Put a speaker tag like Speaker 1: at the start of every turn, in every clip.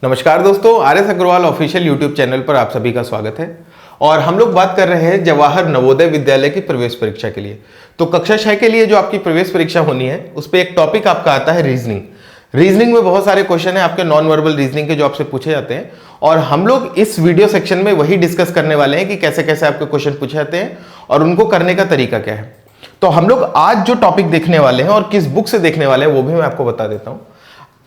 Speaker 1: नमस्कार दोस्तों, R S. Agarwal official YouTube channel पर आप सभी का स्वागत है। और हम लोग बात कर रहे हैं जवाहर नवोदय विद्यालय की प्रवेश परीक्षा के लिए। तो कक्षा 6 के लिए जो आपकी प्रवेश परीक्षा होनी है उस पर एक टॉपिक आपका आता है रीजनिंग। रीजनिंग में बहुत सारे क्वेश्चन है आपके नॉन वर्बल रीजनिंग के जो आपसे पूछे जाते हैं, और हम लोग इस वीडियो सेक्शन में वही डिस्कस करने वाले हैं कि कैसे कैसे आपके क्वेश्चन पूछे जाते हैं और उनको करने का तरीका क्या है। तो हम लोग आज जो टॉपिक देखने वाले हैं और किस बुक से देखने वाले हैं वो भी मैं आपको बता देता हूं।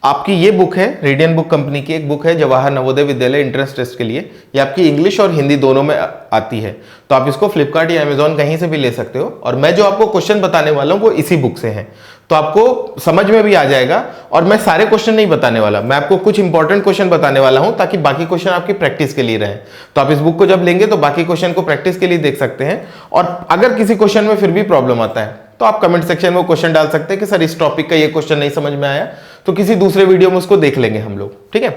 Speaker 1: आपकी ये बुक है रेडियन बुक कंपनी की, एक बुक है जवाहर नवोदय विद्यालय एंट्रेंस टेस्ट के लिए। ये आपकी इंग्लिश और हिंदी दोनों में आती है, तो आप इसको फ्लिपकार्ट या अमेजॉन कहीं से भी ले सकते हो। और मैं जो आपको क्वेश्चन बताने वाला हूं वो इसी बुक से है, तो आपको समझ में भी आ जाएगा। और मैं सारे क्वेश्चन नहीं बताने वाला, मैं आपको कुछ इंपॉर्टेंट क्वेश्चन बताने वाला हूं ताकि बाकी क्वेश्चन आपकी प्रैक्टिस के लिए रहे। तो आप इस बुक को जब लेंगे तो बाकी क्वेश्चन को प्रैक्टिस के लिए देख सकते हैं। और अगर किसी क्वेश्चन में फिर भी प्रॉब्लम आता है तो आप कमेंट सेक्शन में क्वेश्चन डाल सकते हैं कि सर इस टॉपिक का ये क्वेश्चन नहीं समझ में आया, तो किसी दूसरे वीडियो में उसको देख लेंगे हम लोग, ठीक है।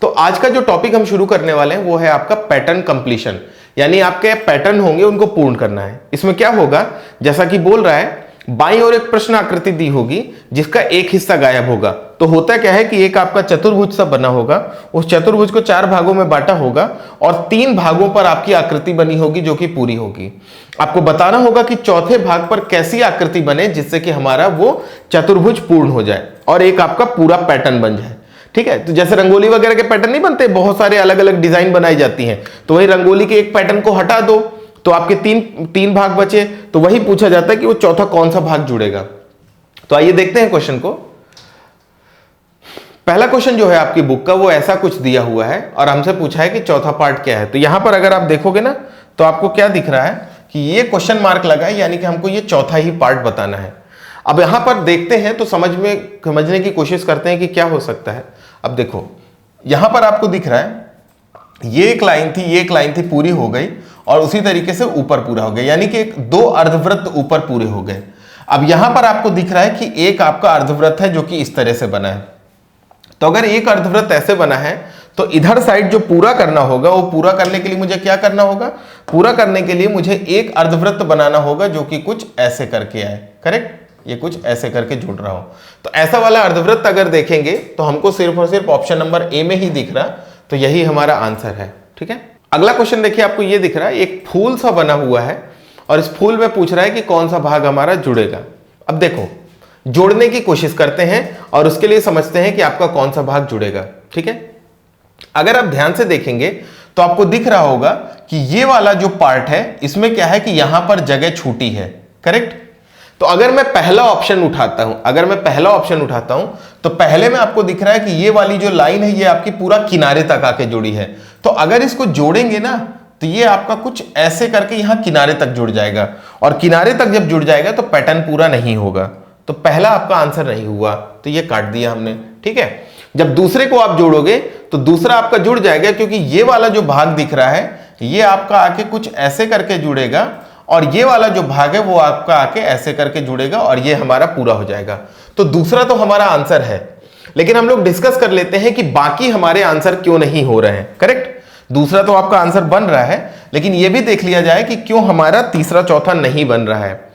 Speaker 1: तो आज का जो टॉपिक हम शुरू करने वाले हैं वो है आपका पैटर्न कंप्लीशन, यानी आपके पैटर्न होंगे उनको पूर्ण करना है। इसमें क्या होगा, जैसा कि बोल रहा है बाईं ओर एक प्रश्न आकृति दी होगी जिसका एक हिस्सा गायब होगा। तो होता क्या है कि एक आपका चतुर्भुज सा बना होगा, उस चतुर्भुज को 4 भागों में बांटा होगा और 3 भागों पर आपकी आकृति बनी होगी जो कि पूरी होगी। आपको बताना होगा कि चौथे भाग पर कैसी आकृति बने जिससे कि हमारा वो चतुर्भुज पूर्ण हो जाए और एक आपका पूरा पैटर्न बन जाए, ठीक है। तो जैसे रंगोली वगैरह के पैटर्न नहीं बनते, बहुत सारे अलग अलग डिजाइन बनाई जाती हैं, तो वही रंगोली के एक पैटर्न को हटा दो तो आपके तीन भाग बचे, तो वही पूछा जाता है कि वो चौथा कौन सा भाग जुड़ेगा। तो आइए देखते हैं क्वेश्चन को। पहला क्वेश्चन जो है आपकी बुक का वो ऐसा कुछ दिया हुआ है और हमसे पूछा है कि चौथा पार्ट क्या है। तो यहां पर अगर आप देखोगे ना तो आपको क्या दिख रहा है कि ये क्वेश्चन मार्क लगा है, यानी कि हमको ये चौथा ही पार्ट बताना है। अब यहां पर देखते हैं तो समझने की कोशिश करते हैं कि क्या हो सकता है। अब देखो यहां पर आपको दिख रहा है ये एक लाइन थी, ये एक लाइन थी, पूरी हो गई और उसी तरीके से ऊपर पूरा हो गया, यानी कि 2 अर्धवृत्त ऊपर पूरे हो गए। अब यहां पर आपको दिख रहा है कि एक आपका अर्धवृत्त है जो कि इस तरह से बना है। तो अगर एक अर्धवृत्त ऐसे बना है तो इधर साइड जो पूरा करना होगा वो पूरा करने के लिए मुझे क्या करना होगा, पूरा करने के लिए मुझे एक अर्धवृत्त बनाना होगा जो कि कुछ ऐसे करके आए, करेक्ट, ये कुछ ऐसे करके जुड़ रहा हो। तो ऐसा वाला अर्धवृत्त अगर देखेंगे तो हमको सिर्फ और सिर्फ ऑप्शन नंबर ए में ही दिख रहा, तो यही हमारा आंसर है, ठीक है। अगला क्वेश्चन देखिए, आपको ये दिख रहा है एक फूल सा बना हुआ है और इस फूल में पूछ रहा है कि कौन सा भाग हमारा जुड़ेगा। अब देखो जोड़ने की कोशिश करते हैं और उसके लिए समझते हैं कि आपका कौन सा भाग जुड़ेगा, ठीक है। अगर आप ध्यान से देखेंगे तो आपको दिख रहा होगा कि ये वाला जो पार्ट है इसमें क्या है कि यहां पर जगह छूटी है, करेक्ट। तो अगर मैं पहला ऑप्शन उठाता हूं तो पहले में आपको दिख रहा है कि ये वाली जो लाइन है ये आपकी पूरा किनारे तक आके जुड़ी है। तो अगर इसको जोड़ेंगे ना तो ये आपका कुछ ऐसे करके यहां किनारे तक जुड़ जाएगा, और किनारे तक जब जुड़ जाएगा तो पैटर्न पूरा नहीं होगा। तो पहला आपका आंसर नहीं हुआ, तो ये काट दिया हमने, ठीक है। जब दूसरे को आप जोड़ोगे तो दूसरा आपका जुड़ जाएगा, क्योंकि ये वाला जो भाग दिख रहा है ये आपका आके कुछ ऐसे करके जुड़ेगा और ये वाला जो भाग है वो आपका आके ऐसे करके जुड़ेगा और ये हमारा पूरा हो जाएगा। तो दूसरा तो हमारा आंसर है, लेकिन हम लोग डिस्कस कर लेते हैं कि बाकी हमारे आंसर क्यों नहीं हो रहे हैं, करेक्ट। दूसरा तो आपका आंसर बन रहा है, लेकिन यह भी देख लिया जाए कि क्यों हमारा तीसरा चौथा नहीं बन रहा है।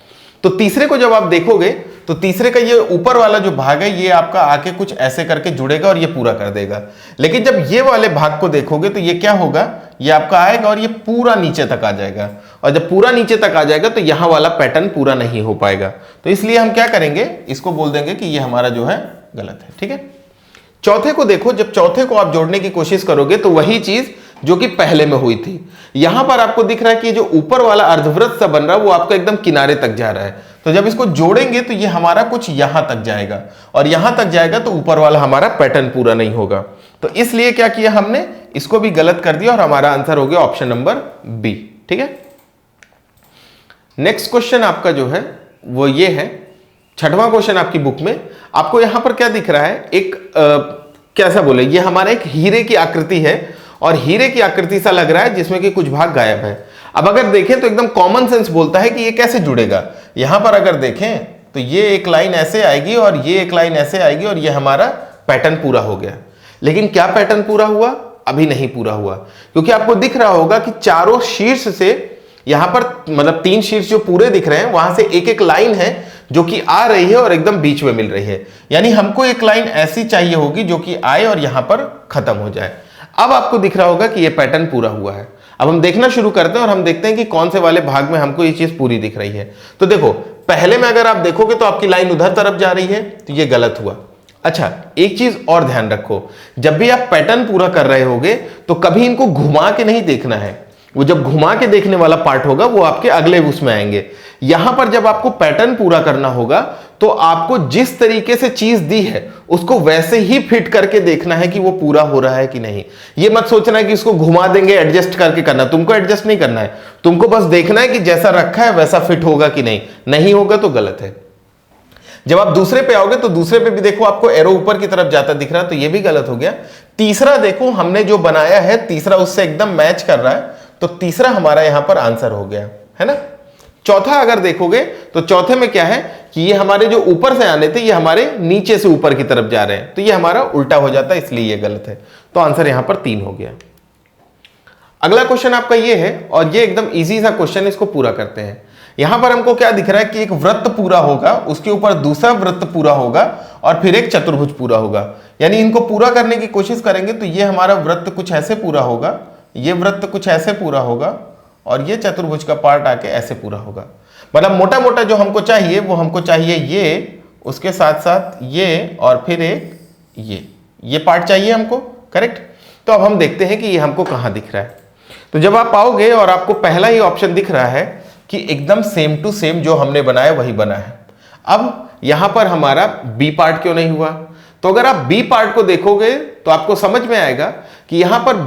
Speaker 1: तो तीसरे को जब आप देखोगे तो तीसरे का ये ऊपर वाला जो भाग है ये आपका आके कुछ ऐसे करके जुड़ेगा और ये पूरा कर देगा। लेकिन जब ये वाले भाग को देखोगे तो ये क्या होगा, ये आपका आएगा और ये पूरा नीचे तक आ जाएगा, और जब पूरा नीचे तक आ जाएगा तो यहां वाला पैटर्न पूरा नहीं हो पाएगा। तो इसलिए हम क्या करेंगे, इसको बोल देंगे कि ये हमारा जो है गलत है, ठीक है। चौथे को देखो, जब चौथे को आप जोड़ने की कोशिश करोगे तो वही चीज जो कि पहले में हुई थी, यहां पर आपको दिख रहा है कि जो ऊपर वाला अर्धवृत्त सा बन रहा है वो आपका एकदम किनारे तक जा रहा है। तो जब इसको जोड़ेंगे तो ये हमारा कुछ यहां तक जाएगा, और यहां तक जाएगा तो ऊपर वाला हमारा पैटर्न पूरा नहीं होगा। तो इसलिए क्या किया हमने, इसको भी गलत कर दिया और हमारा आंसर हो गया ऑप्शन नंबर बी, ठीक है। नेक्स्ट क्वेश्चन आपका जो है वो ये है, 6वां क्वेश्चन आपकी बुक में। आपको यहां पर क्या दिख रहा है, एक कैसा बोले, ये हमारा एक हीरे की आकृति है और हीरे की आकृति सा लग रहा है जिसमें कि कुछ भाग गायब है। अब अगर देखें तो एकदम कॉमन सेंस बोलता है कि ये कैसे जुड़ेगा। यहां पर अगर देखें तो ये एक लाइन ऐसे आएगी और ये एक लाइन ऐसे आएगी और ये हमारा पैटर्न पूरा हो गया। लेकिन क्या पैटर्न पूरा हुआ, अभी नहीं पूरा हुआ, क्योंकि आपको दिख रहा होगा कि चारों शीर्ष से यहां पर मतलब 3 शीर्ष जो पूरे दिख रहे हैं वहां से एक एक लाइन है जो कि आ रही है और एकदम बीच में मिल रही है। यानी हमको एक लाइन ऐसी चाहिए होगी जो कि आए और यहां पर खत्म हो जाए। अब आपको दिख रहा होगा कि ये पैटर्न पूरा हुआ है। अब हम देखना शुरू करते हैं और हम देखते हैं कि कौन से वाले भाग में हमको ये चीज पूरी दिख रही है। तो देखो, पहले में अगर आप देखोगे तो आपकी लाइन उधर तरफ जा रही है, तो ये गलत हुआ। अच्छा, एक चीज और ध्यान रखो, जब भी आप पैटर्न पूरा कर रहे होगे तो कभी इनको घुमा के नहीं देखना है। वो जब घुमा के देखने वाला पार्ट होगा वो आपके अगले उसमें आएंगे। यहां पर जब आपको पैटर्न पूरा करना होगा तो आपको जिस तरीके से चीज दी है उसको वैसे ही फिट करके देखना है कि वो पूरा हो रहा है कि नहीं। ये मत सोचना है कि इसको घुमा देंगे, एडजस्ट करके करना। तुमको एडजस्ट नहीं करना है, तुमको बस देखना है कि जैसा रखा है वैसा फिट होगा कि नहीं। नहीं होगा तो गलत है। जब आप दूसरे पे आओगे तो दूसरे पे भी देखो आपको एरो ऊपर की तरफ जाता दिख रहा है, तो ये भी गलत हो गया। तीसरा देखो, हमने जो बनाया है तीसरा उससे एकदम मैच कर रहा है, तो तीसरा हमारा यहां पर आंसर हो गया, है ना। चौथा अगर देखोगे तो चौथे में क्या है कि ये हमारे जो ऊपर से आने थे ये हमारे नीचे से ऊपर की तरफ जा रहे हैं, तो ये हमारा उल्टा हो जाता है, इसलिए ये गलत है। तो आंसर यहां पर 3 हो गया। अगला क्वेश्चन आपका ये है और ये एकदम इजी सा क्वेश्चन, इसको पूरा करते हैं। यहां पर हमको क्या दिख रहा है कि एक वृत्त पूरा होगा, उसके ऊपर दूसरा वृत्त पूरा होगा और फिर एक चतुर्भुज पूरा होगा। यानी इनको पूरा करने की कोशिश करेंगे तो ये हमारा वृत्त कुछ ऐसे पूरा होगा, ये वृत्त कुछ ऐसे पूरा होगा और ये चतुर्भुज का पार्ट आके ऐसे पूरा होगा। मतलब मोटा मोटा जो हमको चाहिए वो हमको चाहिए ये, उसके साथ साथ ये और फिर एक ये पार्ट चाहिए हमको, करेक्ट। तो अब हम देखते हैं कि ये हमको कहां दिख रहा है। तो जब आप आओगे और आपको पहला ही ऑप्शन दिख रहा है कि एकदम सेम टू सेम जो हमने बनाया वही बना है। अब यहां पर हमारा बी पार्ट क्यों नहीं हुआ? तो अगर आप बी पार्ट को देखोगे तो आपको समझ में आएगा कि यहां पर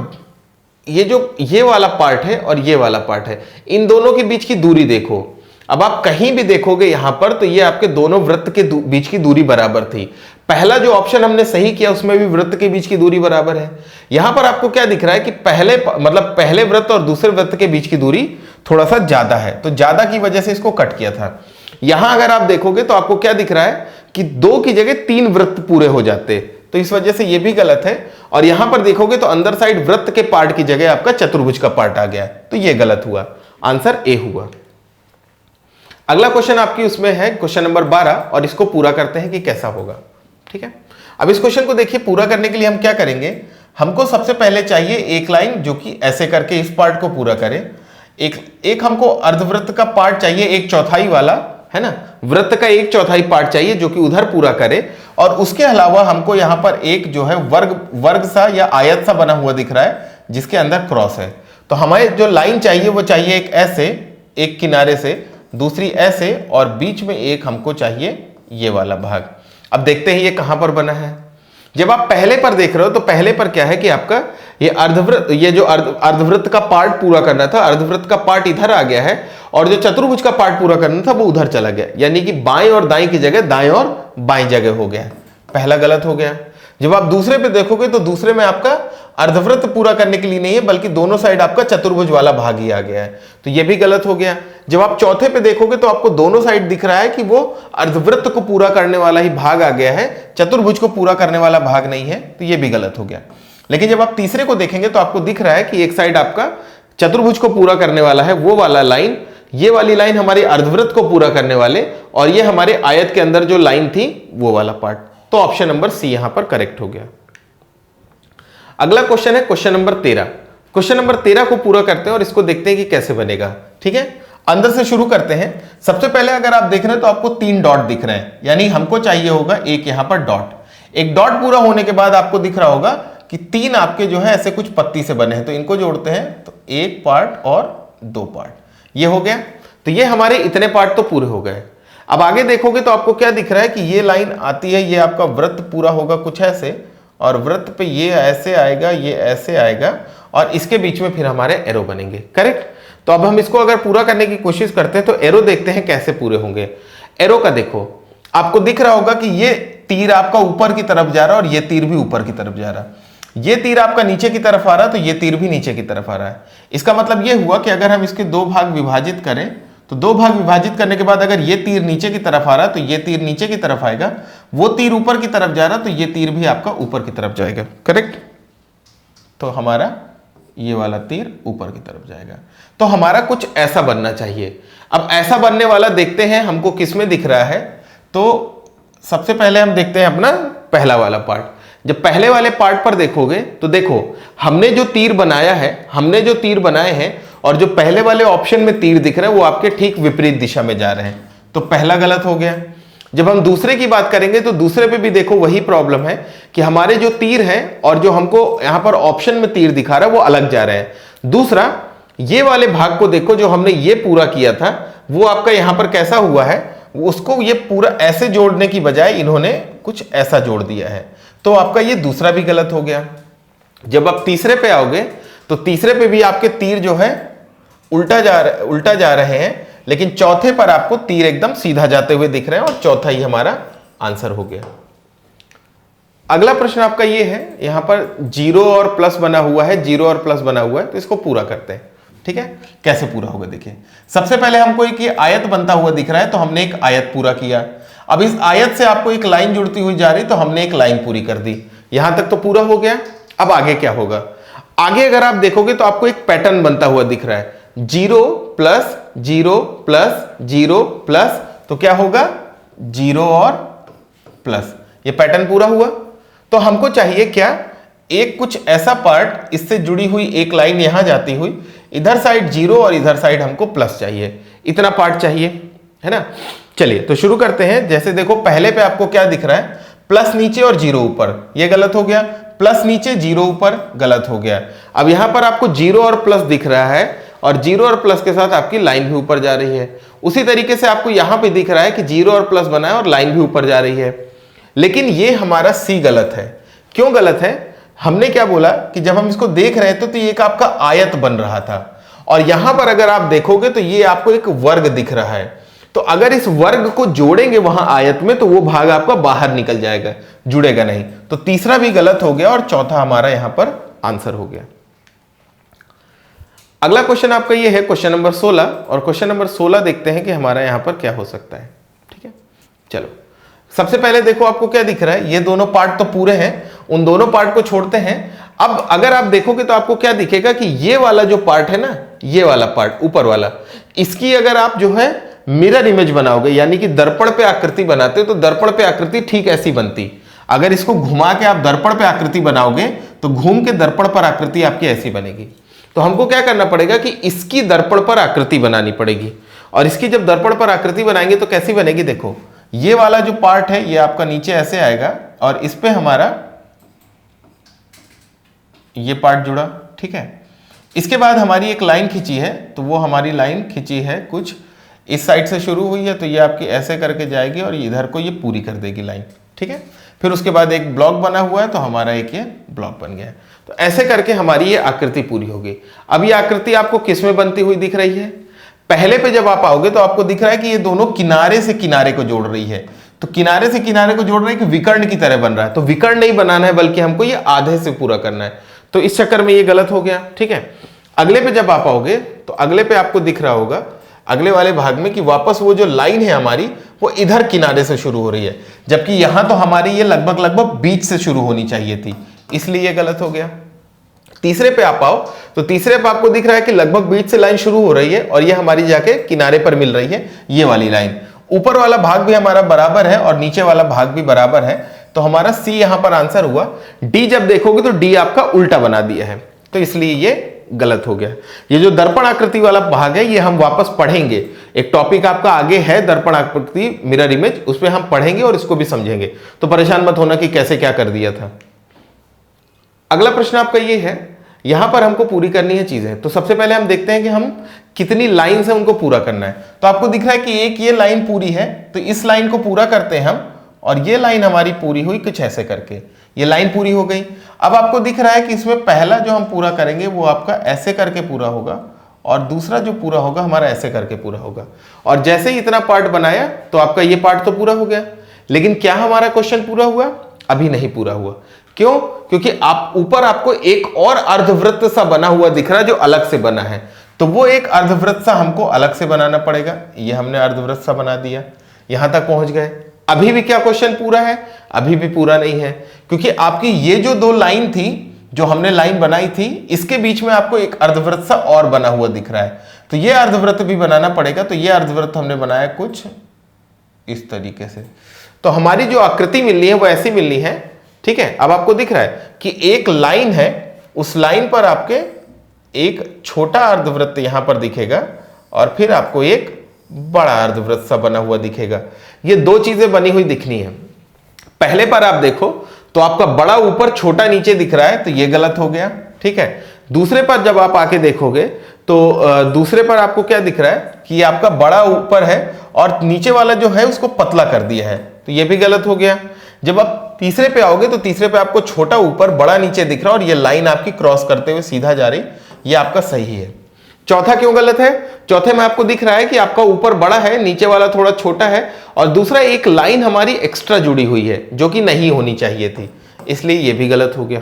Speaker 1: ये वाला पार्ट है और ये वाला पार्ट है, इन दोनों के बीच की दूरी देखो। अब आप कहीं भी देखोगे यहां पर तो ये आपके दोनों वृत्त के बीच की दूरी बराबर थी। पहला जो ऑप्शन हमने सही किया उसमें भी वृत्त के बीच की दूरी बराबर है। यहां पर आपको क्या दिख रहा है कि पहले वृत्त और दूसरे वृत्त के बीच की दूरी थोड़ा सा ज्यादा है, तो ज्यादा की वजह से इसको कट किया था। यहां अगर आप देखोगे तो आपको क्या दिख रहा है कि 2 की जगह 3 वृत्त पूरे हो जाते, तो इस वजह से ये भी गलत है। और यहां पर देखोगे तो अंदर साइड वृत्त के पार्ट की जगह आपका चतुर्भुज का पार्ट आ गया, तो ये गलत हुआ, आंसर ए हुआ। अगला क्वेश्चन आपकी उसमें है क्वेश्चन नंबर 12 और इसको पूरा करते हैं कि कैसा होगा, ठीक है। अब इस क्वेश्चन को देखिए, पूरा करने के लिए हम क्या करेंगे, हमको सबसे पहले चाहिए एक लाइन जो कि ऐसे करके इस पार्ट को पूरा करे। एक हमको अर्धवृत्त का पार्ट चाहिए, 1/4 वाला, है ना। वृत्त का 1/4 पार्ट चाहिए जो कि उधर पूरा करे। और उसके अलावा हमको यहां पर एक जो है वर्ग सा या आयत सा बना हुआ दिख रहा है जिसके अंदर क्रॉस है। तो हमें जो लाइन चाहिए वो चाहिए एक ऐसे, एक किनारे से, दूसरी ऐसे और बीच में एक हमको चाहिए ये वाला भाग। अब देखते हैं ये कहां पर बना है। जब आप पहले पर देख रहे हो तो पहले पर क्या है कि आपका ये अर्धवृत्त, ये जो अर्धवृत्त का पार्ट पूरा करना था, अर्धवृत्त का पार्ट इधर आ गया है और जो चतुर्भुज का पार्ट पूरा करना था वो उधर चला गया। यानी कि बाएं और दाएं की जगह दाएं और बाएं जगह हो गया, पहला गलत हो गया। जब आप दूसरे पे देखोगे तो दूसरे में आपका अर्धवृत्त पूरा करने के लिए नहीं है बल्कि दोनों साइड आपका चतुर्भुज वाला भाग ही आ गया है, तो ये भी गलत हो गया। जब आप चौथे पे देखोगे तो आपको दोनों साइड दिख रहा है कि वो अर्धवृत्त को पूरा करने वाला ही भाग आ गया है, चतुर्भुज को पूरा करने वाला भाग नहीं है, तो ये भी गलत हो गया। लेकिन जब आप तीसरे को देखेंगे तो आपको दिख रहा है कि एक साइड आपका चतुर्भुज को पूरा करने वाला है, वो वाला लाइन, ये वाली लाइन हमारी अर्धवृत्त को पूरा करने वाले, और ये हमारे आयत के अंदर जो लाइन थी वो वाला पार्ट। तो ऑप्शन नंबर सी यहां पर करेक्ट हो गया। अगला क्वेश्चन है क्वेश्चन नंबर 13। क्वेश्चन नंबर 13 को पूरा करते हैं और इसको देखते हैं कि कैसे बनेगा, ठीक है। अंदर से शुरू करते हैं। सबसे पहले अगर आप देख रहे हैं तो आपको 3 डॉट दिख रहे हैं, यानी हमको चाहिए होगा एक यहां पर डॉट। एक डॉट पूरा होने के बाद आपको दिख रहा होगा कि 3 आपके जो है ऐसे कुछ पत्ती से बने हैं, तो इनको जोड़ते हैं तो 1 पार्ट और 2 पार्ट, ये हो गया। तो ये हमारे इतने पार्ट तो पूरे हो गए। अब आगे देखोगे तो आपको क्या दिख रहा है कि ये लाइन आती है, ये आपका वृत्त पूरा होगा कुछ ऐसे, और वृत्त पे ये ऐसे आएगा, ये ऐसे आएगा, और इसके बीच में फिर हमारे एरो बनेंगे, करेक्ट। तो अब हम इसको अगर पूरा करने की कोशिश करते हैं तो एरो देखते हैं कैसे पूरे होंगे। एरो का देखो, आपको दिख रहा होगा कि ये तीर आपका ऊपर की तरफ जा रहा है और ये तीर भी ऊपर की तरफ जा रहा है। ये तीर आपका नीचे की तरफ आ रहा है तो ये तीर भी नीचे की तरफ आ रहा है। इसका मतलब ये हुआ कि अगर हम इसके 2 भाग विभाजित करें तो 2 भाग विभाजित करने के बाद अगर ये तीर नीचे की तरफ आ रहा है तो ये तीर नीचे की तरफ आएगा, वो तीर ऊपर की तरफ जा रहा है तो ये तीर भी आपका ऊपर की तरफ जाएगा, करेक्ट। तो हमारा ये वाला तीर ऊपर की तरफ जाएगा। तो हमारा कुछ ऐसा बनना चाहिए। अब ऐसा बनने वाला देखते हैं हमको किस में दिख रहा है। तो सबसे पहले हम देखते हैं अपना पहला वाला पार्ट। जब पहले वाले पार्ट पर देखोगे तो देखो हमने जो तीर बनाया है, हमने जो तीर बनाए हैं और जो पहले वाले ऑप्शन में तीर दिख रहे हैं वो आपके ठीक विपरीत दिशा में जा रहे हैं। तो पहला गलत हो गया। जब हम दूसरे की बात करेंगे तो दूसरे पे भी देखो वही प्रॉब्लम है कि हमारे जो तीर हैं और जो हमको यहां पर ऑप्शन में तीर दिखा रहा है वो अलग जा रहे हैं। दूसरा, ये वाले भाग को देखो जो हमने ये पूरा किया था वो आपका यहां पर कैसा हुआ है, उसको ये पूरा ऐसे जोड़ने की बजाय इन्होंने कुछ ऐसा जोड़ दिया है। तो आपका ये दूसरा भी गलत हो गया। जब आप तीसरे पे आओगे तो तीसरे पे भी आपके तीर जो है उल्टा जा रहे हैं, लेकिन चौथे पर आपको तीर एकदम सीधा जाते हुए दिख रहे हैं और चौथा ही हमारा आंसर हो गया। अगला प्रश्न आपका ये है, यहां पर जीरो और प्लस बना हुआ है, जीरो और प्लस बना हुआ है, तो इसको पूरा करते हैं। ठीक है, कैसे पूरा होगा देखिए। सबसे पहले हमको एक ये आयत बनता हुआ दिख रहा है तो हमने एक आयत पूरा किया। अब इस आयत से आपको एक लाइन जुड़ती हुई जा रही तो हमने एक लाइन पूरी कर दी। यहां तक तो पूरा हो गया। अब आगे क्या होगा? आगे अगर आप देखोगे तो आपको एक पैटर्न बनता हुआ दिख रहा है, zero plus zero plus zero plus, तो क्या होगा? जीरो और प्लस। ये पैटर्न पूरा हुआ। तो हमको चाहिए क्या? एक कुछ ऐसा पार्ट, इससे जुड़ी हुई एक लाइन यहां जाती हुई, इधर साइड जीरो और इधर साइड हमको प्लस चाहिए। इतना पार्ट चाहिए, है ना। चलिए तो शुरू करते हैं। जैसे देखो पहले पे आपको क्या दिख रहा है, प्लस नीचे और जीरो ऊपर, ये गलत हो गया। प्लस नीचे जीरो ऊपर, गलत हो गया। अब यहां पर आपको जीरो और प्लस दिख रहा है और जीरो और प्लस के साथ आपकी लाइन भी ऊपर जा रही है। उसी तरीके से आपको यहां पे दिख रहा है कि जीरो और प्लस बना है और लाइन भी ऊपर जा रही है। लेकिन ये हमारा सी गलत है। क्यों गलत है? हमने क्या बोला कि जब हम इसको देख रहे थे तो ये एक आपका आयत बन रहा था और यहां पर अगर आप देखोगे तो ये आपको एक वर्ग दिख रहा है। तो अगर इस वर्ग को जोड़ेंगे वहां आयत में तो वो भाग आपका बाहर निकल जाएगा, जुड़ेगा नहीं। तो तीसरा भी गलत हो गया और चौथा हमारा यहां पर आंसर हो गया। अगला क्वेश्चन आपका ये है क्वेश्चन नंबर 16 और क्वेश्चन नंबर 16 देखते हैं कि हमारा यहां पर क्या हो सकता है। ठीक है, चलो सबसे पहले देखो आपको क्या दिख रहा है, ये दोनों पार्ट तो पूरे हैं, उन दोनों पार्ट को छोड़ते हैं। अब अगर आप देखोगे तो आपको क्या दिखेगा कि ये वाला जो पार्ट है ना, ये वाला पार्ट ऊपर वाला, इसकी अगर आप जो है मिरर इमेज बनाओगे, यानी कि दर्पण पे आकृति बनाते हो, तो दर्पण पे आकृति ठीक ऐसी बनती। अगर इसको घुमा के आप दर्पण पे आकृति बनाओगे तो घूम के दर्पण पर आकृति आपकी ऐसी बनेगी। तो हमको क्या करना पड़ेगा कि इसकी दर्पण पर आकृति बनानी पड़ेगी। और इसकी जब दर्पण पर आकृति बनाएंगे तो कैसी बनेगी? देखो ये वाला जो पार्ट है ये आपका नीचे ऐसे आएगा और इस पे हमारा ये पार्ट जुड़ा। ठीक है, इसके बाद हमारी एक लाइन खींची है, तो वो हमारी लाइन खींची है कुछ इस साइड से शुरू हुई है, तो ये आपकी ऐसे करके जाएगी और इधर को ये पूरी कर देगी लाइन। ठीक है, फिर उसके बाद एक ब्लॉक बना हुआ है तो हमारा एक ये ब्लॉक बन गया। तो ऐसे करके हमारी ये आकृति पूरी होगी। अब ये आकृति आपको किस में बनती हुई दिख रही है? पहले पे जब आप आओगे तो आपको दिख रहा है कि ये दोनों किनारे से किनारे को जोड़ रही है। तो किनारे से किनारे को जोड़ रही है कि विकर्ण की तरह बन रहा है। तो विकर्ण नहीं बनाना है बल्कि हमको ये आधे से पूरा करना है। तो इस चक्कर में ये गलत हो गया। ठीक है, अगले पे जब आप आओगे तो अगले पे आपको दिख रहा होगा अगले वाले भाग में कि वापस वो जो लाइन है हमारी वो इधर किनारे से शुरू हो रही है, जबकि यहां तो हमारी ये लगभग बीच से शुरू होनी चाहिए थी, इसलिए ये गलत हो गया। तीसरे पे आप आओ तो तीसरे पे आपको दिख रहा है कि लगभग बीच से लाइन शुरू हो रही है और ये हमारी जाके किनारे पर मिल रही है, ये वाली लाइन। ऊपर वाला भाग भी हमारा बराबर है और नीचे वाला भाग भी बराबर है, तो हमारा सी यहां पर आंसर हुआ। डी जब देखोगे तो डी आपका उल्टा बना दिया है, तो इसलिए ये गलत हो गया। ये जो दर्पण आकृति वाला भाग है ये हम वापस पढ़ेंगे, एक टॉपिक आपका आगे है दर्पण आकृति मिरर इमेज, उस पर हम पढ़ेंगे और इसको भी समझेंगे, तो परेशान मत होना कि कैसे क्या कर दिया था। अगला प्रश्न आपका ये है, यहां पर हमको पूरी करनी है चीजें। तो सबसे पहले हम देखते हैं कि हम कितनी लाइन से उनको पूरा करना है। तो आपको दिख रहा है कि एक ये लाइन पूरी है, तो इस लाइन को पूरा करते हैं हम, और ये लाइन हमारी पूरी हुई कुछ ऐसे करके, ये लाइन पूरी हो गई। अब आपको दिख रहा है कि इसमें पहला जो हम पूरा करेंगे वो आपका ऐसे करके पूरा होगा और दूसरा जो पूरा होगा हमारा ऐसे करके पूरा होगा। और जैसे ही इतना पार्ट बनाया तो आपका ये पार्ट तो पूरा हो गया, लेकिन क्या हमारा क्वेश्चन पूरा हुआ? अभी नहीं पूरा हुआ। क्यों? क्योंकि आप ऊपर आपको एक और अर्धवृत्त सा बना हुआ दिख रहा है जो अलग से बना है, तो वो एक अर्धवृत्त सा हमको अलग से बनाना पड़ेगा। ये हमने अर्धवृत्त सा बना दिया, यहां तक पहुंच गए। अभी भी क्या क्वेश्चन पूरा है? अभी भी पूरा नहीं है, क्योंकि आपकी ये जो दो लाइन थी जो हमने लाइन बनाई थी इसके बीच में आपको एक अर्धवृत्त सा और बना हुआ दिख रहा है, तो ये अर्धवृत्त भी बनाना पड़ेगा। तो ये अर्धवृत्त हमने बनाया कुछ इस तरीके से। तो हमारी जो आकृति मिलनी है वो ऐसी मिलनी है, ठीक है। अब आपको दिख रहा है कि एक लाइन है, उस लाइन पर आपके एक छोटा अर्धवृत्त यहां पर दिखेगा और फिर आपको एक बड़ा अर्धवृत्त सा बना हुआ दिखेगा। ये दो चीजें बनी हुई दिखनी है। पहले पर आप देखो तो आपका बड़ा ऊपर छोटा नीचे दिख रहा है, तो ये गलत हो गया, ठीक है। दूसरे पर जब आप आके देखोगे तो दूसरे पर आपको क्या दिख रहा है कि आपका बड़ा ऊपर है और नीचे वाला जो है उसको पतला कर दिया है, तो ये भी गलत हो गया। जब आप तीसरे पे आओगे तो तीसरे पे आपको छोटा ऊपर बड़ा नीचे दिख रहा है और ये लाइन आपकी क्रॉस करते हुए सीधा जा रही, ये आपका सही है। चौथा क्यों गलत है? चौथे में आपको दिख रहा है कि आपका ऊपर बड़ा है, नीचे वाला थोड़ा छोटा है, और दूसरा एक लाइन हमारी एक्स्ट्रा जुड़ी हुई है जो कि नहीं होनी चाहिए थी, इसलिए ये भी गलत हो गया।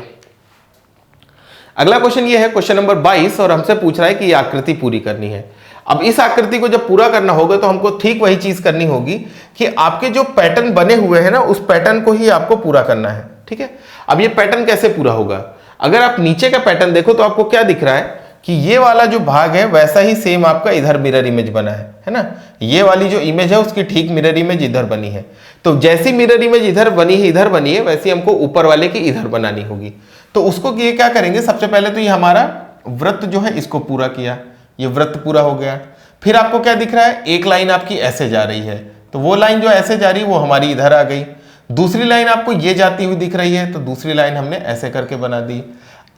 Speaker 1: अगला क्वेश्चन ये है क्वेश्चन नंबर 22, और हमसे पूछ रहा है कि ये आकृति पूरी करनी है। अब इस आकृति को जब पूरा करना होगा तो हमको ठीक वही चीज करनी होगी कि आपके जो पैटर्न बने हुए हैं ना, उस पैटर्न को ही आपको पूरा करना है, ठीक है। अब ये पैटर्न कैसे पूरा होगा? अगर आप नीचे का पैटर्न देखो तो आपको क्या दिख रहा है कि ये वाला जो भाग है वैसा ही सेम आपका इधर मिरर इमेज बना है ना। ये वाली जो इमेज है उसकी ठीक मिरर इमेज इधर बनी है। तो जैसी मिरर इमेज इधर बनी है इधर बनी है, वैसी हमको ऊपर वाले की इधर बनानी होगी। तो उसको ये क्या करेंगे, सबसे पहले तो ये हमारा वृत्त जो है इसको पूरा किया, ये वृत्त पूरा हो गया। फिर आपको क्या दिख रहा है, एक लाइन आपकी ऐसे जा रही है, तो वो लाइन जो ऐसे जा रही है वो हमारी इधर आ गई। दूसरी लाइन आपको ये जाती हुई दिख रही है, तो दूसरी लाइन हमने ऐसे करके बना दी।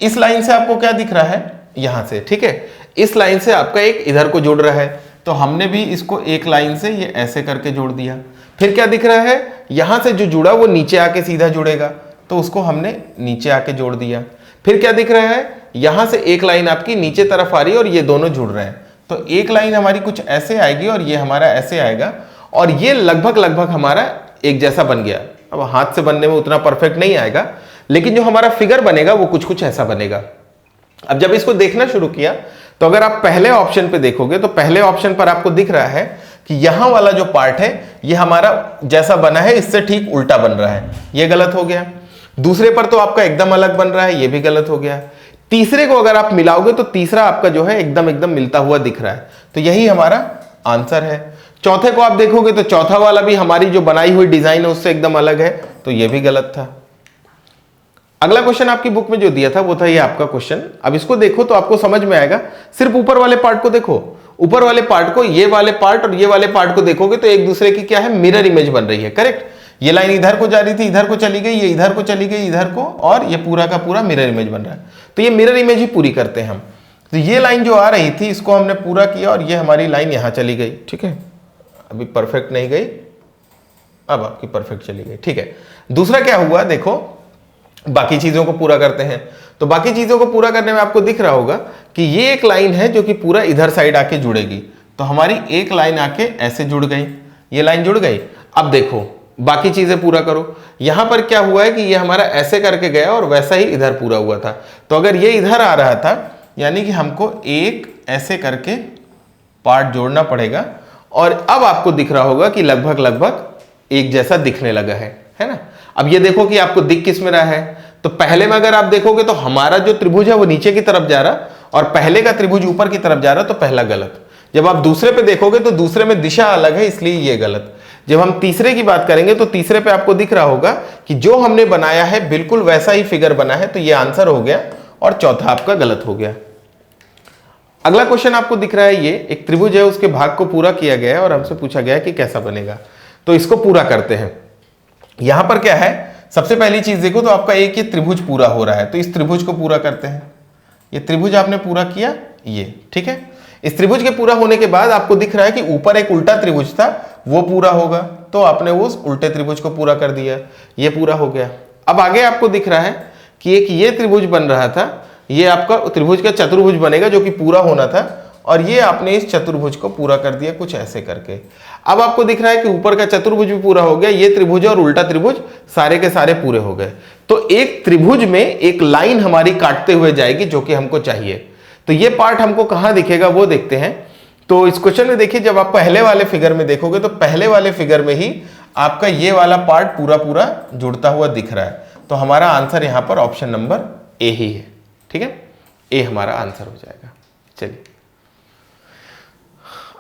Speaker 1: इस लाइन से आपको क्या दिख रहा है, यहां से, ठीक है, इस लाइन से आपका एक इधर को जोड़ रहा है, तो हमने भी इसको एक लाइन से ये ऐसे करके जोड़ दिया। फिर क्या दिख रहा है, यहां से जो जुड़ा वो नीचे आके सीधा जुड़ेगा, तो उसको हमने नीचे आके जोड़ दिया। फिर क्या दिख रहा है, यहां से एक लाइन आपकी नीचे तरफ आ रही है और ये दोनों जुड़ रहे हैं, तो एक लाइन हमारी कुछ ऐसे आएगी और ये हमारा ऐसे आएगा, और ये लगभग लगभग हमारा एक जैसा बन गया। अब हाथ से बनने में उतना परफेक्ट नहीं आएगा, लेकिन जो हमारा फिगर बनेगा वो कुछ कुछ ऐसा बनेगा। अब जब इसको देखना शुरू किया तो अगर आप पहले ऑप्शन पे देखोगे तो पहले ऑप्शन पर आपको दिख रहा है कि यहां वाला जो पार्ट है ये हमारा जैसा बना है इससे ठीक उल्टा बन रहा है, ये गलत हो गया। दूसरे पर तो आपका एकदम अलग बन रहा है, ये भी गलत हो गया। तीसरे को अगर आप मिलाओगे तो तीसरा आपका जो है एकदम एकदम मिलता हुआ दिख रहा है, तो यही हमारा आंसर है। चौथे को आप देखोगे तो चौथा वाला भी हमारी जो बनाई हुई डिजाइन है उससे एकदम अलग है, तो ये भी गलत था। अगला क्वेश्चन आपकी बुक में जो दिया था वो था ये आपका क्वेश्चन। अब इसको देखो तो आपको समझ में आएगा। सिर्फ ऊपर वाले पार्ट को देखो, ऊपर वाले पार्ट को, ये वाले पार्ट और ये वाले पार्ट को देखोगे तो एक दूसरे की क्या है, मिरर इमेज बन रही है, करेक्ट। ये लाइन इधर को जा रही थी, इधर को चली गई, ये इधर को चली गई, इधर को, और ये पूरा का पूरा मिरर इमेज बन रहा है। तो ये मिरर इमेज ही पूरी करते हैं हम। तो ये लाइन जो आ रही थी इसको हमने पूरा किया और ये हमारी लाइन यहां चली गई, ठीक है। अभी परफेक्ट नहीं गई, अब आपकी परफेक्ट चली गई, ठीक है। दूसरा क्या हुआ, देखो बाकी चीजों को पूरा करते हैं। तो बाकी चीजों को पूरा करने में आपको दिख रहा होगा कि ये एक लाइन है जो कि पूरा इधर साइड आके जुड़ेगी, तो हमारी एक लाइन आके ऐसे जुड़ गई, ये लाइन जुड़ गई। अब देखो बाकी चीजें पूरा करो। यहां पर क्या हुआ है कि ये हमारा ऐसे करके गया और वैसा ही इधर पूरा हुआ था, तो अगर ये इधर आ रहा था यानी कि हमको एक ऐसे करके पार्ट जोड़ना पड़ेगा, और अब आपको दिख रहा होगा कि लगभग लगभग एक जैसा दिखने लगा है ना। अब ये देखो कि आपको दिख किस में रहा है, तो पहले में अगर आप देखोगे तो हमारा जो त्रिभुज है वो नीचे की तरफ जा रहा और पहले का त्रिभुज ऊपर की तरफ जा रहा, तो पहला गलत। जब आप दूसरे पे देखोगे तो दूसरे में दिशा अलग है, इसलिए ये गलत। जब हम तीसरे की बात करेंगे तो तीसरे पे आपको दिख रहा होगा कि जो हमने बनाया है बिल्कुल वैसा ही फिगर बना है, तो ये आंसर हो गया और चौथा आपका गलत हो गया। अगला क्वेश्चन आपको दिख रहा है, ये एक त्रिभुज है, उसके भाग को पूरा किया गया है और हमसे पूछा गया है कि कैसा बनेगा। तो इसको पूरा करते हैं। यहां पर क्या है, सबसे पहली चीज देखो तो आपका एक ये त्रिभुज पूरा हो रहा है, तो इस त्रिभुज को पूरा करते हैं। ये त्रिभुज आपने पूरा किया, ये ठीक है। इस त्रिभुज के पूरा होने के बाद आपको दिख रहा है कि ऊपर एक उल्टा त्रिभुज था, वो पूरा होगा, तो आपने उस उल्टे त्रिभुज को पूरा कर दिया, ये पूरा हो गया। अब आगे आपको दिख रहा है कि एक ये त्रिभुज बन रहा था, ये आपका त्रिभुज का चतुर्भुज बनेगा जो कि पूरा होना था, और ये आपने इस चतुर्भुज को पूरा कर दिया कुछ ऐसे करके। अब आपको दिख रहा है कि ऊपर का चतुर्भुज भी पूरा हो गया, ये त्रिभुज और उल्टा त्रिभुज सारे के सारे पूरे हो गए। तो एक त्रिभुज में एक लाइन हमारी काटते हुए जाएगी जो कि हमको चाहिए। तो ये पार्ट हमको कहां दिखेगा वो देखते हैं। तो इस क्वेश्चन में देखिए, जब आप पहले वाले फिगर में देखोगे तो पहले वाले फिगर में ही आपका ये वाला पार्ट पूरा पूरा जुड़ता हुआ दिख रहा है, तो हमारा आंसर यहां पर ऑप्शन नंबर ए ही है। ठीक है, ए हमारा आंसर हो जाएगा। चलिए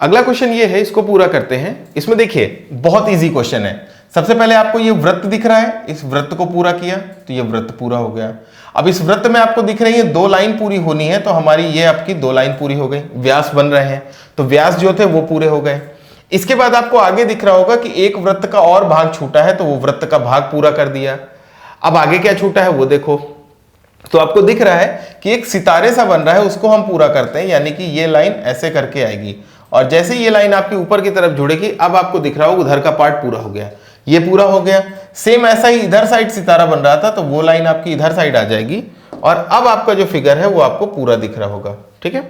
Speaker 1: अगला क्वेश्चन ये है, इसको पूरा करते हैं। इसमें देखिए बहुत इजी क्वेश्चन है। सबसे पहले आपको ये वृत्त दिख रहा है, इस वृत्त को पूरा किया तो ये वृत्त पूरा हो गया। अब इस वृत्त में आपको दिख रही है 2 लाइन पूरी होनी है, तो हमारी ये आपकी 2 लाइन पूरी हो गई। व्यास बन रहे हैं तो व्यास जो थे वो पूरे हो गए। इसके बाद आपको आगे दिख रहा होगा कि एक वृत्त का और भाग छूटा है, तो वो वृत्त का भाग पूरा कर दिया। अब आगे क्या छूटा है वो देखो, तो आपको दिख रहा है कि एक सितारे सा बन रहा है, उसको हम पूरा करते हैं, यानी कि ये लाइन ऐसे करके आएगी और जैसे ये लाइन आपकी ऊपर की तरफ जुड़ेगी, अब आपको दिख रहा होगा उधर का पार्ट पूरा हो गया, ये पूरा हो गया। सेम ऐसा ही इधर साइड सितारा बन रहा था, तो वो लाइन आपकी इधर साइड आ जाएगी और अब आपका जो फिगर है वो आपको पूरा दिख रहा होगा। ठीक है,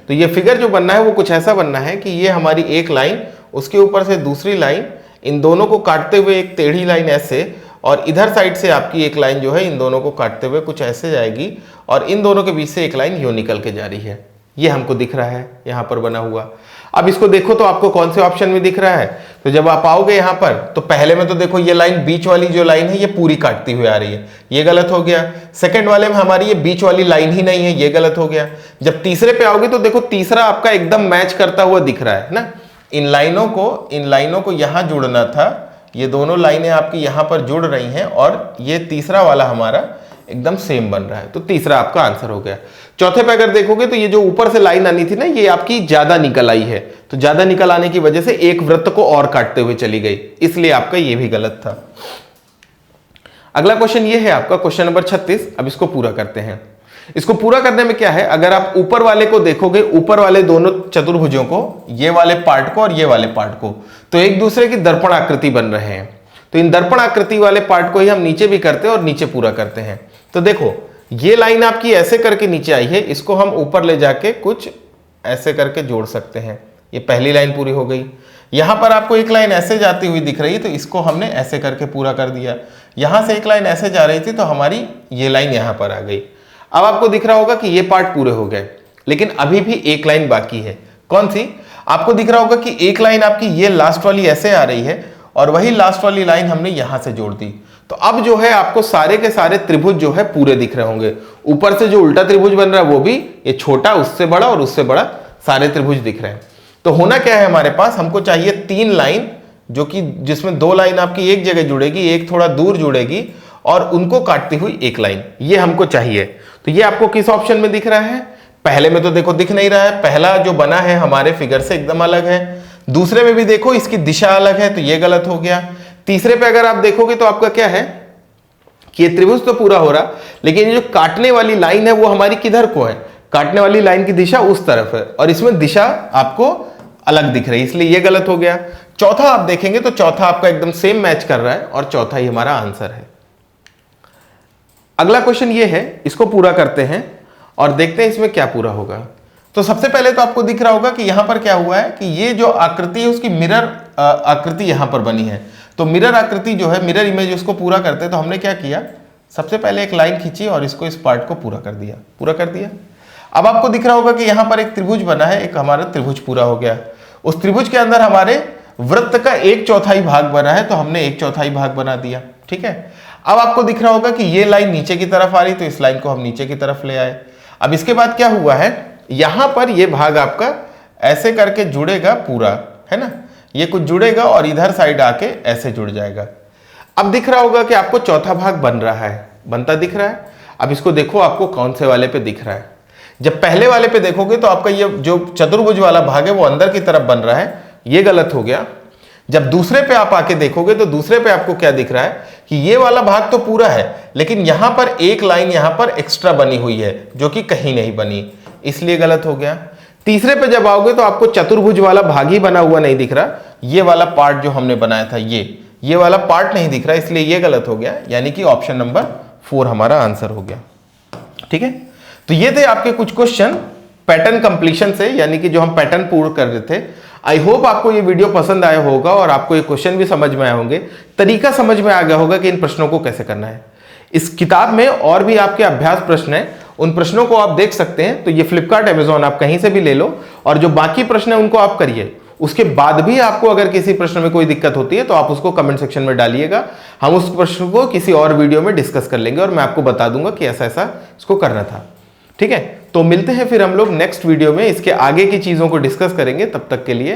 Speaker 1: तो ये फिगर जो बनना है वो कुछ ऐसा बनना है कि ये हमारी एक लाइन, उसके ऊपर से दूसरी लाइन, इन दोनों को काटते हुए एक टेढ़ी लाइन ऐसे, और इधर साइड से आपकी एक लाइन जो है इन दोनों को काटते हुए कुछ ऐसे जाएगी और इन दोनों के बीच से एक लाइन यूं निकल के जा रही है। ये हमको दिख रहा है यहाँ पर बना हुआ। अब इसको देखो तो आपको कौन से ऑप्शन में दिख रहा है, तो जब आप आओगे यहाँ पर तो पहले में तो देखो ये लाइन, बीच वाली जो लाइन है ये पूरी काटती हुई आ रही है, ये गलत हो गया। सेकंड वाले में हमारी ये बीच वाली लाइन ही नहीं है, ये गलत हो गया। जब तीसरे पे आओगे तो देखो तीसरा आपका एकदम मैच करता हुआ दिख रहा है ना। इन लाइनों को यहाँ जुड़ना था, ये दोनों लाइनें आपकी यहाँ पर जुड़ रही हैं और ये तीसरा वाला हमारा एकदम सेम बन रहा है, तो तीसरा आपका आंसर हो गया। चौथे पे अगर देखोगे तो ये जो ऊपर से लाइन आनी थी ना, ये आपकी ज्यादा निकल आई है, तो ज्यादा निकल आने की वजह से एक वृत्त को और काटते हुए चली गई, इसलिए आपका ये भी गलत था। अगला क्वेश्चन ये है आपका क्वेश्चन नंबर 36। अब इसको पूरा करते हैं। इसको पूरा करने में क्या है, अगर आप ऊपर वाले को देखोगे, ऊपर वाले दोनों चतुर्भुजों को, ये वाले पार्ट को और ये वाले पार्ट को, तो एक दूसरे की दर्पण आकृति बन रहे हैं। तो इन दर्पण आकृति वाले पार्ट को ही हम नीचे भी करते हैं और नीचे पूरा करते हैं। तो देखो ये लाइन आपकी ऐसे करके नीचे आई है, इसको हम ऊपर ले जाके कुछ ऐसे करके जोड़ सकते हैं। ये पहली लाइन पूरी हो गई। यहां पर आपको एक लाइन ऐसे जाती हुई दिख रही है, तो इसको हमने ऐसे करके पूरा कर दिया। यहां से एक लाइन ऐसे जा रही थी, तो हमारी ये लाइन यहां पर आ गई। अब आपको दिख रहा होगा कि ये पार्ट पूरे हो गए, लेकिन अभी भी एक लाइन बाकी है। कौन सी? आपको दिख रहा होगा कि एक लाइन आपकी ये लास्ट वाली ऐसे आ रही है और वही लास्ट वाली लाइन हमने यहां से जोड़ दी। तो अब जो है आपको सारे के सारे त्रिभुज जो है पूरे दिख रहे होंगे। ऊपर से जो उल्टा त्रिभुज बन रहा है वो भी, ये छोटा, उससे बड़ा और उससे बड़ा, सारे त्रिभुज दिख रहे हैं। तो होना क्या है हमारे पास, हमको चाहिए 3 लाइन, जो कि जिसमें 2 लाइन आपकी एक जगह जुड़ेगी, एक थोड़ा दूर जुड़ेगी और उनको काटती हुई एक लाइन, ये हमको चाहिए। तो ये आपको किस ऑप्शन में दिख रहा है? पहले में तो देखो दिख नहीं रहा है, पहला जो बना है हमारे फिगर से एकदम अलग है। दूसरे में भी देखो इसकी दिशा अलग है, तो ये गलत हो गया। तीसरे पे अगर आप देखोगे तो आपका क्या है कि ये त्रिभुज तो पूरा हो रहा, लेकिन ये जो काटने वाली लाइन है वो हमारी किधर को है, काटने वाली लाइन की दिशा उस तरफ है और इसमें दिशा आपको अलग दिख रही है, इसलिए ये गलत हो गया। चौथा आप देखेंगे तो चौथा आपका एकदम सेम मैच कर रहा है और चौथा ही हमारा आंसर है। अगला क्वेश्चन ये है, इसको पूरा करते हैं और देखते हैं इसमें क्या पूरा होगा। तो सबसे पहले तो आपको दिख रहा होगा कि यहां पर क्या हुआ है कि ये जो आकृति है उसकी मिरर आकृति यहां पर बनी है। तो मिरर आकृति जो है, मिरर इमेज, उसको पूरा करते हैं। तो हमने क्या किया, सबसे पहले एक लाइन खींची और इसको, इस पार्ट को पूरा कर दिया। अब आपको दिख रहा होगा कि यहां पर एक त्रिभुज बना है, एक हमारा त्रिभुज पूरा हो गया। उस त्रिभुज के अंदर हमारे वृत्त का 1/4 भाग बना है, तो हमने 1/4 भाग बना दिया। ठीक है, अब आपको दिख रहा होगा कि ये लाइन नीचे की तरफ आ रही, तो इस लाइन को हम नीचे की तरफ ले आए। अब इसके बाद क्या हुआ है, यहां पर ये भाग आपका ऐसे करके जुड़ेगा पूरा, है ना, ये कुछ जुड़ेगा और इधर साइड आके ऐसे जुड़ जाएगा। अब दिख रहा होगा कि आपको चौथा भाग बन रहा है, बनता दिख रहा है। अब इसको देखो आपको कौन से वाले पे दिख रहा है। जब पहले वाले पे देखोगे तो आपका ये जो चतुर्भुज वाला भाग है वो अंदर की तरफ बन रहा है, ये गलत हो गया। जब दूसरे पे आप आके देखोगे तो दूसरे पे आपको क्या दिख रहा है कि ये वाला भाग तो पूरा है, लेकिन यहां पर एक लाइन यहां पर एक्स्ट्रा बनी हुई है जो कि कहीं नहीं बनी, इसलिए गलत हो गया। तीसरे पे जब आओगे तो आपको चतुर्भुज वाला भाग ही बना हुआ नहीं दिख रहा, ये वाला पार्ट जो हमने बनाया था ये वाला पार्ट नहीं दिख रहा, इसलिए ये गलत हो गया, यानी कि ऑप्शन नंबर 4 हमारा आंसर हो गया। ठीक है, तो ये थे आपके कुछ क्वेश्चन पैटर्न कंप्लीशन से, यानी कि जो हम पैटर्न पूर्ण कर रहे थे। आई होप आपको ये वीडियो पसंद आया होगा और आपको ये क्वेश्चन भी समझ में आए होंगे, तरीका समझ में आ गया होगा कि इन प्रश्नों को कैसे करना है। इस किताब में और भी आपके अभ्यास प्रश्न हैं, उन प्रश्नों को आप देख सकते हैं। तो ये फ्लिपकार्ट, अमेजॉन, आप कहीं से भी ले लो और जो बाकी प्रश्न है उनको आप करिए। उसके बाद भी आपको अगर किसी प्रश्न में कोई दिक्कत होती है तो आप उसको कमेंट सेक्शन में डालिएगा, हम उस प्रश्न को किसी और वीडियो में डिस्कस कर लेंगे और मैं आपको बता दूंगा कि ऐसा ऐसा इसको करना था। ठीक है, तो मिलते हैं फिर हम लोग नेक्स्ट वीडियो में, इसके आगे की चीजों को डिस्कस करेंगे। तब तक के लिए